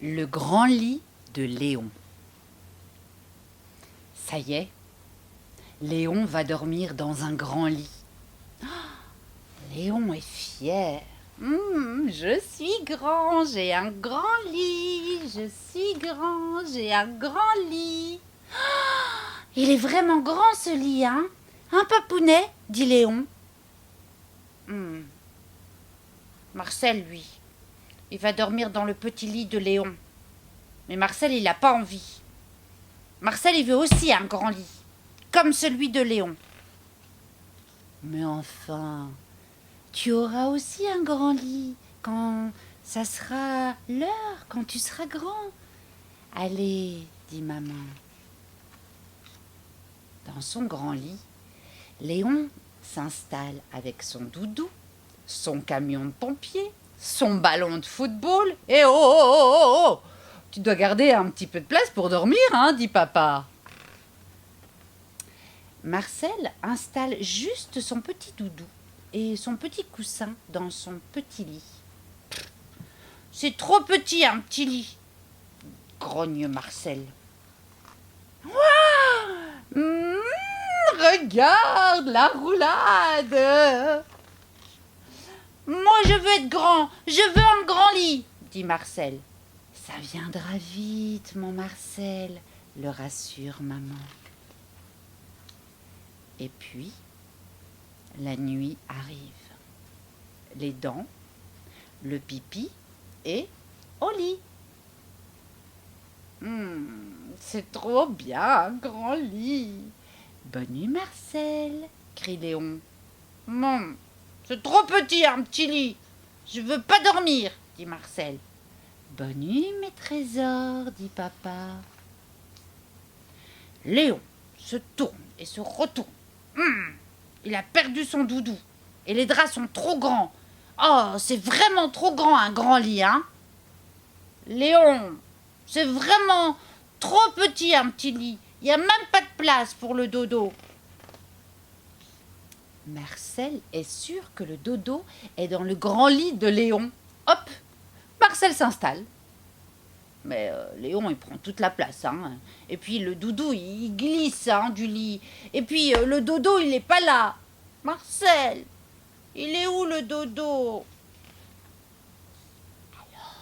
Le grand lit de Léon. Ça y est, Léon va dormir dans un grand lit. Léon est fier. Je suis grand, j'ai un grand lit. Je suis grand, j'ai un grand lit. Il est vraiment grand ce lit, hein? Un papounet, dit Léon. Marcel, lui, il va dormir dans le petit lit de Léon. Mais Marcel, il n'a pas envie. Marcel, il veut aussi un grand lit, comme celui de Léon. Mais enfin, tu auras aussi un grand lit quand ça sera l'heure, quand tu seras grand. Allez, dit maman. Dans son grand lit, Léon s'installe avec son doudou, son camion de pompier, son ballon de football et oh, tu dois garder un petit peu de place pour dormir, hein, dit papa. Marcel installe juste son petit doudou et son petit coussin dans son petit lit. C'est trop petit, un petit lit, grogne Marcel. Regarde la roulade. Moi, je veux être grand, je veux un grand lit, dit Marcel. Ça viendra vite, mon Marcel, le rassure maman. Et puis, la nuit arrive. Les dents, le pipi et au lit. C'est trop bien, un grand lit. Bonne nuit, Marcel, crie Léon. Non, c'est trop petit, un petit lit. Je veux pas dormir, dit Marcel. Bonne nuit, mes trésors, dit papa. Léon se tourne et se retourne. Il a perdu son doudou et les draps sont trop grands. Oh, c'est vraiment trop grand, un grand lit, hein? Léon, c'est vraiment trop petit, un petit lit. Il n'y a même pas de place pour le dodo. Marcel est sûr que le dodo est dans le grand lit de Léon. Hop, Marcel s'installe. Mais Léon, il prend toute la place, hein. Et puis le doudou, il glisse, hein, du lit. Et puis le dodo, il n'est pas là. Marcel, il est où le dodo? Alors,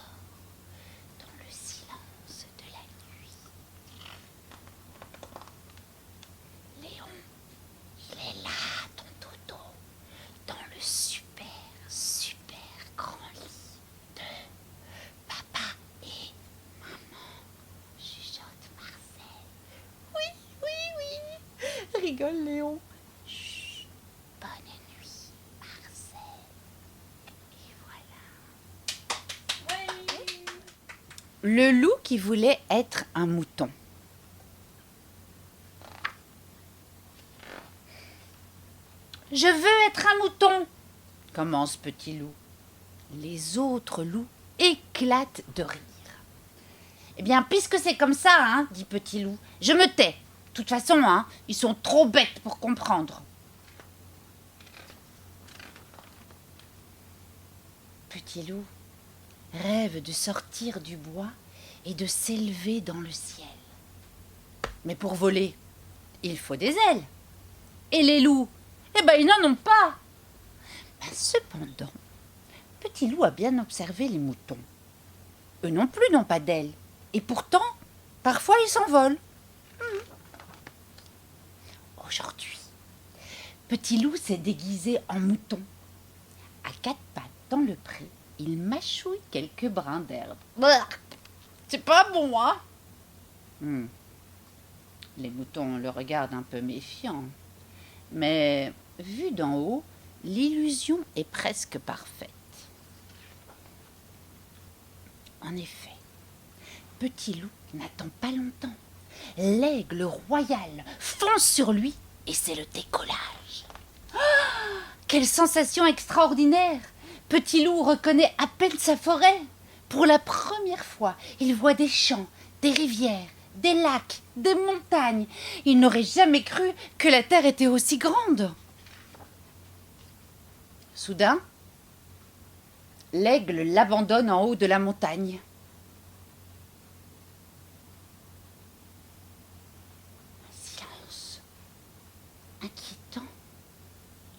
dans le silence de la nuit, Léon, il est là, ton dodo, dans le super grand lit de papa et chuchote Marcel. Oui, rigole Léon. Chut, bonne nuit Marcel. Et voilà. Oui. Le loup qui voulait être un mouton. Je veux être un mouton, commence Petit Loup. Les autres loups éclatent de rire. Eh bien, puisque c'est comme ça, hein, dit Petit Loup, je me tais. De toute façon, hein, ils sont trop bêtes pour comprendre. Petit Loup rêve de sortir du bois et de s'élever dans le ciel. Mais pour voler, il faut des ailes. Et les loups, eh ben, ils n'en ont pas. Ben, cependant, Petit Loup a bien observé les moutons. Eux non plus n'ont pas d'ailes. Et pourtant, parfois ils s'envolent. Aujourd'hui, Petit Loup s'est déguisé en mouton. À quatre pattes dans le pré, il mâchouille quelques brins d'herbe. C'est pas bon, hein? Les moutons le regardent un peu méfiant. Mais, vu d'en haut, l'illusion est presque parfaite. En effet, Petit Loup n'attend pas longtemps. L'aigle royal fonce sur lui et c'est le décollage. Quelle sensation extraordinaire! Petit Loup reconnaît à peine sa forêt. Pour la première fois, il voit des champs, des rivières, des lacs, des montagnes. Il n'aurait jamais cru que la terre était aussi grande. Soudain, l'aigle l'abandonne en haut de la montagne.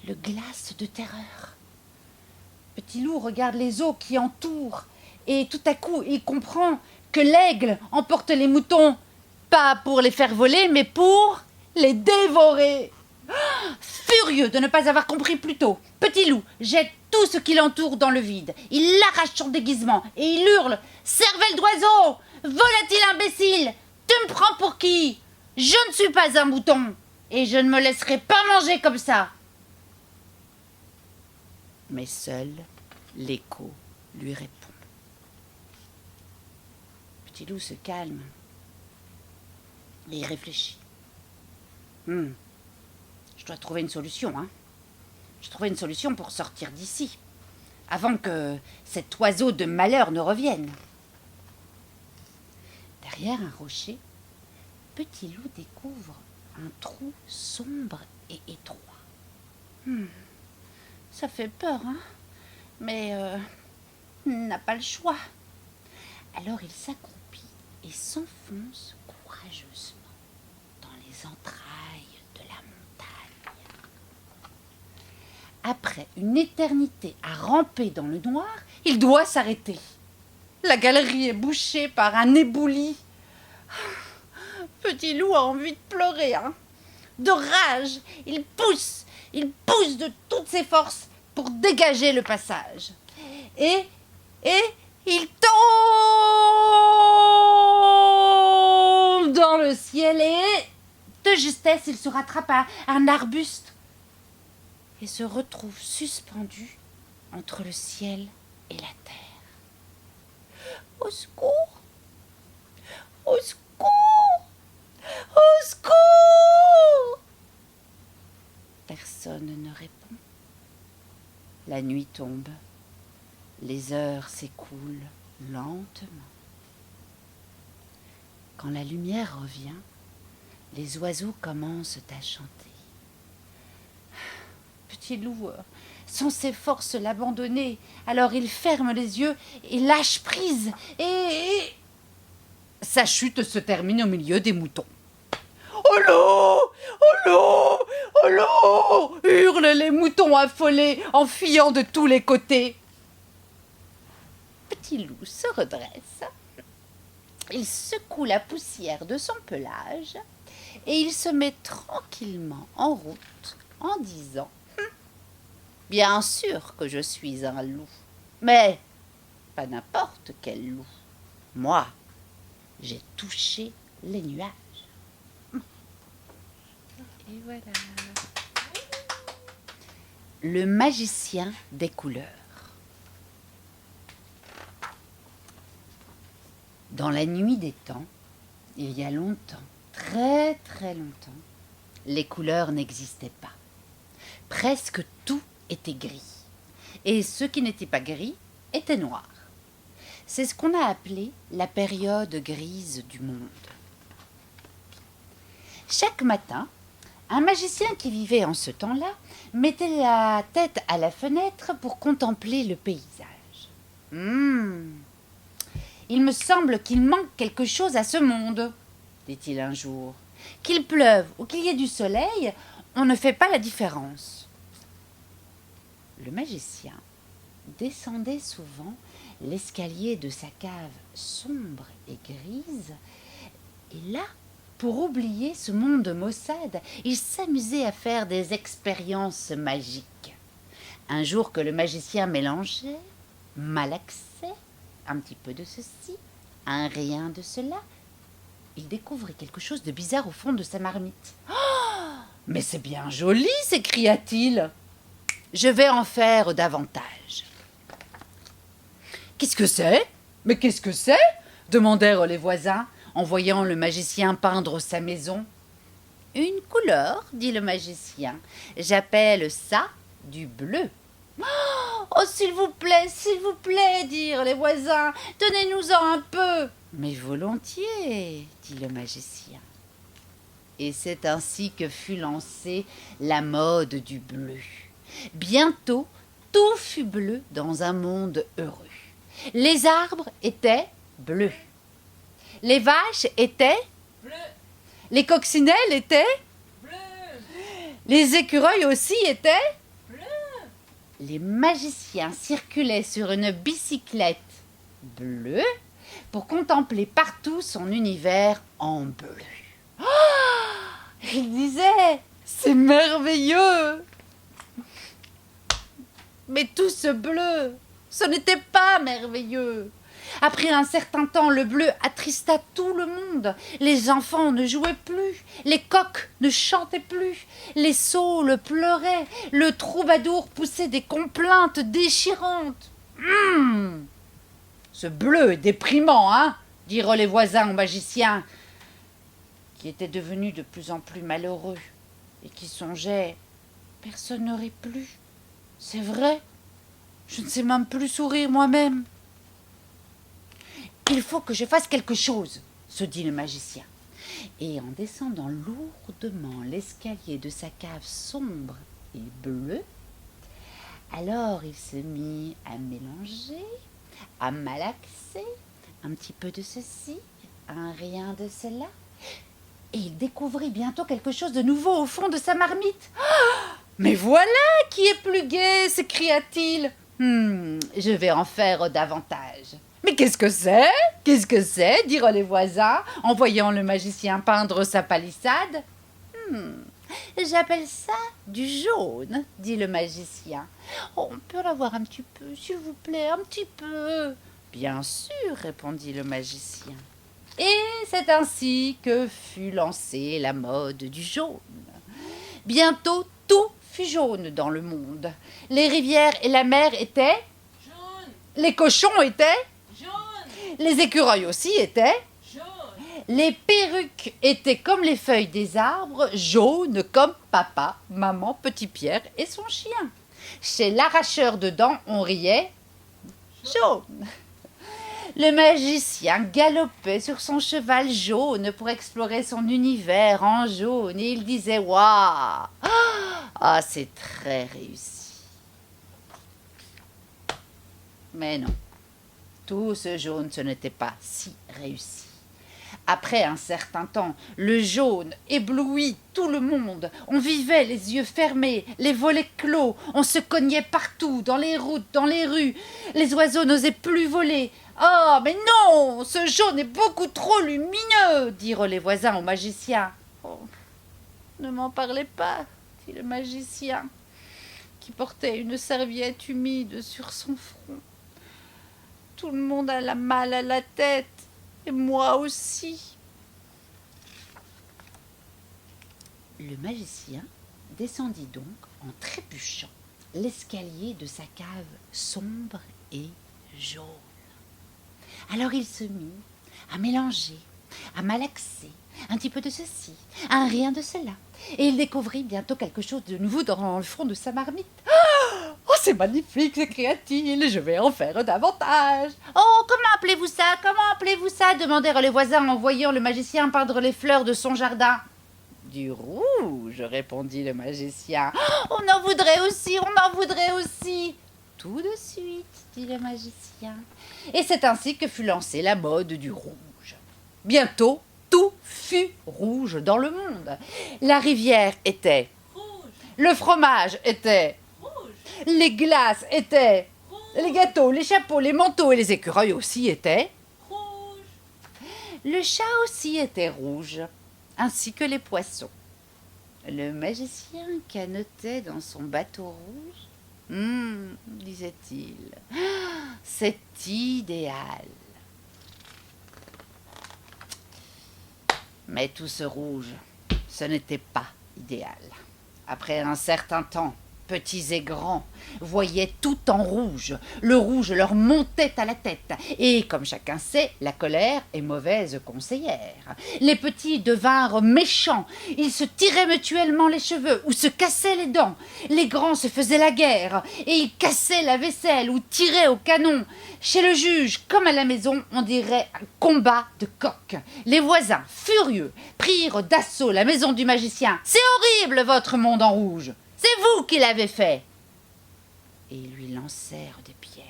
le glace de terreur. Petit Loup regarde les eaux qui entourent et tout à coup il comprend que l'aigle emporte les moutons, pas pour les faire voler, mais pour les dévorer. Furieux de ne pas avoir compris plus tôt, Petit Loup jette tout ce qui l'entoure dans le vide. Il arrache son déguisement et il hurle « Cervelle d'oiseau! Volatile imbécile! Tu me prends pour qui? Je ne suis pas un mouton et je ne me laisserai pas manger comme ça !» Mais seul l'écho lui répond. Petit Loup se calme et il réfléchit. Je dois trouver une solution, hein. Je dois trouver une solution pour sortir d'ici, avant que cet oiseau de malheur ne revienne. Derrière un rocher, Petit Loup découvre un trou sombre et étroit. Ça fait peur, hein, mais n'a pas le choix. Alors il s'accroupit et s'enfonce courageusement dans les entrailles de la montagne. Après une éternité à ramper dans le noir, il doit s'arrêter. La galerie est bouchée par un éboulis. Petit Loup a envie de pleurer, hein. De rage, il pousse de toutes ses forces pour dégager le passage. Et il tombe dans le ciel et, de justesse, il se rattrape à un arbuste et se retrouve suspendu entre le ciel et la terre. Au secours! Au secours! Au secours! Personne ne répond. La nuit tombe. Les heures s'écoulent lentement. Quand la lumière revient, les oiseaux commencent à chanter. Petit Loup sent ses forces l'abandonner. Alors il ferme les yeux et lâche prise. Et sa chute se termine au milieu des moutons. « Oh l'eau! Oh l'eau! Oh l'eau !» hurlent les moutons affolés en fuyant de tous les côtés. Petit Loup se redresse. Il secoue la poussière de son pelage et il se met tranquillement en route en disant « Bien sûr que je suis un loup, mais pas n'importe quel loup. Moi, j'ai touché les nuages. » Et voilà. Le magicien des couleurs. Dans la nuit des temps, il y a longtemps, très très longtemps, les couleurs n'existaient pas. Presque tout était gris. Et ce qui n'était pas gris était noir. C'est ce qu'on a appelé la période grise du monde. Chaque matin, un magicien qui vivait en ce temps-là mettait la tête à la fenêtre pour contempler le paysage. Il me semble qu'il manque quelque chose à ce monde, dit-il un jour. Qu'il pleuve ou qu'il y ait du soleil, on ne fait pas la différence. Le magicien descendait souvent l'escalier de sa cave sombre et grise, et là, pour oublier ce monde maussade, il s'amusait à faire des expériences magiques. Un jour que le magicien mélangeait, malaxait, un petit peu de ceci, un rien de cela, il découvrit quelque chose de bizarre au fond de sa marmite. « Oh, mais c'est bien joli !» s'écria-t-il. « Je vais en faire davantage. »« Qu'est-ce que c'est ? Mais qu'est-ce que c'est ?» demandèrent les voisins en voyant le magicien peindre sa maison. « Une couleur, dit le magicien. J'appelle ça du bleu. »« Oh, s'il vous plaît, dirent les voisins, donnez-nous-en un peu. »« Mais volontiers, dit le magicien. » Et c'est ainsi que fut lancée la mode du bleu. Bientôt, tout fut bleu dans un monde heureux. Les arbres étaient bleus. Les vaches étaient bleues. Les coccinelles étaient bleues. Les écureuils aussi étaient les magiciens circulaient sur une bicyclette bleue pour contempler partout son univers en bleu. Oh, ils disaient, c'est merveilleux. Mais tout ce bleu, ce n'était pas merveilleux. Après un certain temps, le bleu attrista tout le monde. Les enfants ne jouaient plus, les coqs ne chantaient plus, les saules pleuraient, le troubadour poussait des complaintes déchirantes. Ce bleu est déprimant, hein, dirent les voisins aux magiciens, qui étaient devenus de plus en plus malheureux et qui songeaient « Personne ne rit plus. C'est vrai, je ne sais même plus sourire moi-même. » « Il faut que je fasse quelque chose, se dit le magicien. Et en descendant lourdement l'escalier de sa cave sombre et bleue, alors il se mit à mélanger, à malaxer, un petit peu de ceci, un rien de cela, et il découvrit bientôt quelque chose de nouveau au fond de sa marmite. Oh, mais voilà qui est plus gai, s'écria-t-il. Je vais en faire davantage. Mais qu'est-ce que c'est? Qu'est-ce que c'est? dirent les voisins en voyant le magicien peindre sa palissade. J'appelle ça du jaune, dit le magicien. Oh, on peut en avoir un petit peu, s'il vous plaît, un petit peu. Bien sûr, répondit le magicien. Et c'est ainsi que fut lancée la mode du jaune. Bientôt, tout fut jaune dans le monde. Les rivières et la mer étaient jaune. Les cochons étaient jaune. Les écureuils aussi étaient jaune. Les perruques étaient comme les feuilles des arbres, jaunes comme papa, maman, petit Pierre et son chien. Chez l'arracheur de dents, on riait jaune. Le magicien galopait sur son cheval jaune pour explorer son univers en jaune et il disait « Waouh! Ah, c'est très réussi !» Mais non, tout ce jaune, ce n'était pas si réussi. Après un certain temps, le jaune éblouit tout le monde. On vivait les yeux fermés, les volets clos. On se cognait partout, dans les routes, dans les rues. Les oiseaux n'osaient plus voler. « Oh, mais non, ce jaune est beaucoup trop lumineux !» dirent les voisins au magicien. « Oh, ne m'en parlez pas !» dit le magicien, qui portait une serviette humide sur son front. « Tout le monde a la mal à la tête. Et moi aussi. » Le magicien descendit donc en trébuchant l'escalier de sa cave sombre et jaune. Alors il se mit à mélanger, à malaxer, un petit peu de ceci, un rien de cela, et il découvrit bientôt quelque chose de nouveau dans le fond de sa marmite. « Oh, c'est magnifique !» s'écria-t-il. « Je vais en faire davantage. »« Oh, comment appelez-vous ça? Comment appelez-vous ça ?» demandèrent les voisins en voyant le magicien peindre les fleurs de son jardin. « Du rouge !» répondit le magicien. « On en voudrait aussi, on en voudrait aussi !»« Tout de suite !» dit le magicien. Et c'est ainsi que fut lancée la mode du rouge. Bientôt, tout fut rouge dans le monde. La rivière était rouge. Le fromage était rouge. Les glaces étaient rouge. Les gâteaux, les chapeaux, les manteaux et les écureuils aussi étaient rouge. Le chat aussi était rouge, ainsi que les poissons. Le magicien canotait dans son bateau rouge. Disait-il, c'est idéal. Mais tout ce rouge, ce n'était pas idéal. Après un certain temps, petits et grands voyaient tout en rouge. Le rouge leur montait à la tête. Et comme chacun sait, la colère est mauvaise conseillère. Les petits devinrent méchants. Ils se tiraient mutuellement les cheveux ou se cassaient les dents. Les grands se faisaient la guerre et ils cassaient la vaisselle ou tiraient au canon. Chez le juge, comme à la maison, on dirait un combat de coqs. Les voisins, furieux, prirent d'assaut la maison du magicien. « C'est horrible, votre monde en rouge ! C'est vous qui l'avez fait !» Et ils lui lancèrent des pierres.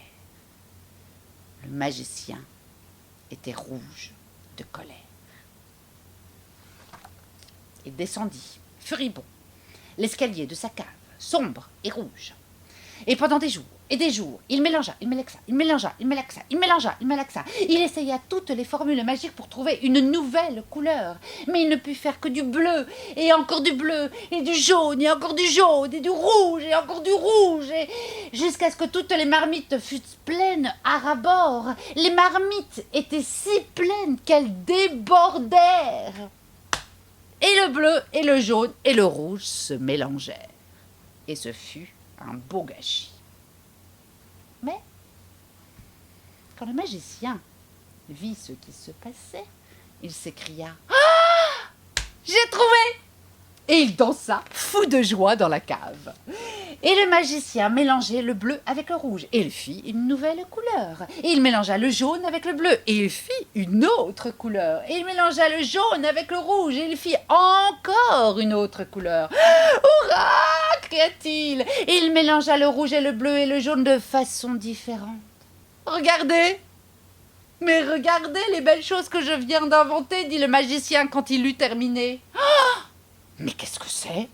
Le magicien était rouge de colère. Il descendit, furibond, l'escalier de sa cave, sombre et rouge. Et pendant des jours et des jours, il mélangea, il mélaxa, il mélangea, il mélaxa, il mélangea, il mélaxa. Il essaya toutes les formules magiques pour trouver une nouvelle couleur. Mais il ne put faire que du bleu, et encore du bleu, et du jaune, et encore du jaune, et du rouge, et encore du rouge, et jusqu'à ce que toutes les marmites fussent pleines à ras-bord. Les marmites étaient si pleines qu'elles débordèrent. Et le bleu, et le jaune, et le rouge se mélangèrent. Et ce fut un beau gâchis. Mais, quand le magicien vit ce qui se passait, il s'écria « Ah, j'ai trouvé !» Et il dansa, fou de joie, dans la cave. Et le magicien mélangeait le bleu avec le rouge, et il fit une nouvelle couleur. Et il mélangea le jaune avec le bleu, et il fit une autre couleur. Et il mélangea le jaune avec le rouge, et il fit encore une autre couleur. Hurrah! Cria-t-il. Et il mélangea le rouge et le bleu et le jaune de façon différente. Regardez! Mais regardez les belles choses que je viens d'inventer, dit le magicien quand il eut terminé. Oh! Mais qu'est-ce que c'est?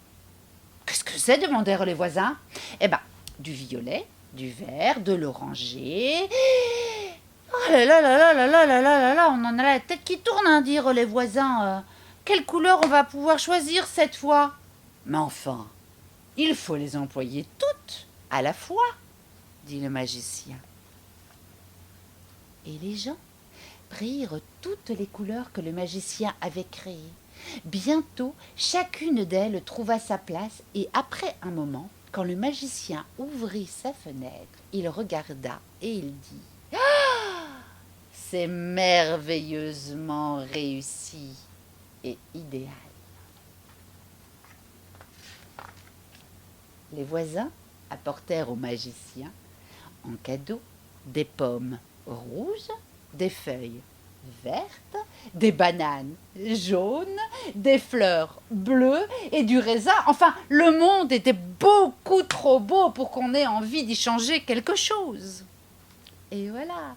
Qu'est-ce que c'est? Demandèrent les voisins. Eh ben, du violet, du vert, de l'oranger. Oh là là là là là là là là là, on en a la tête qui tourne, hein, dirent les voisins. Quelle couleur on va pouvoir choisir cette fois? Mais enfin, il faut les employer toutes à la fois, dit le magicien. Et les gens prirent toutes les couleurs que le magicien avait créées. Bientôt, chacune d'elles trouva sa place et après un moment, quand le magicien ouvrit sa fenêtre, il regarda et il dit « Ah, c'est merveilleusement réussi et idéal. » Les voisins apportèrent au magicien en cadeau des pommes rouges, des feuilles vertes, des bananes jaunes, des fleurs bleues et du raisin. Enfin, le monde était beaucoup trop beau pour qu'on ait envie d'y changer quelque chose. Et voilà.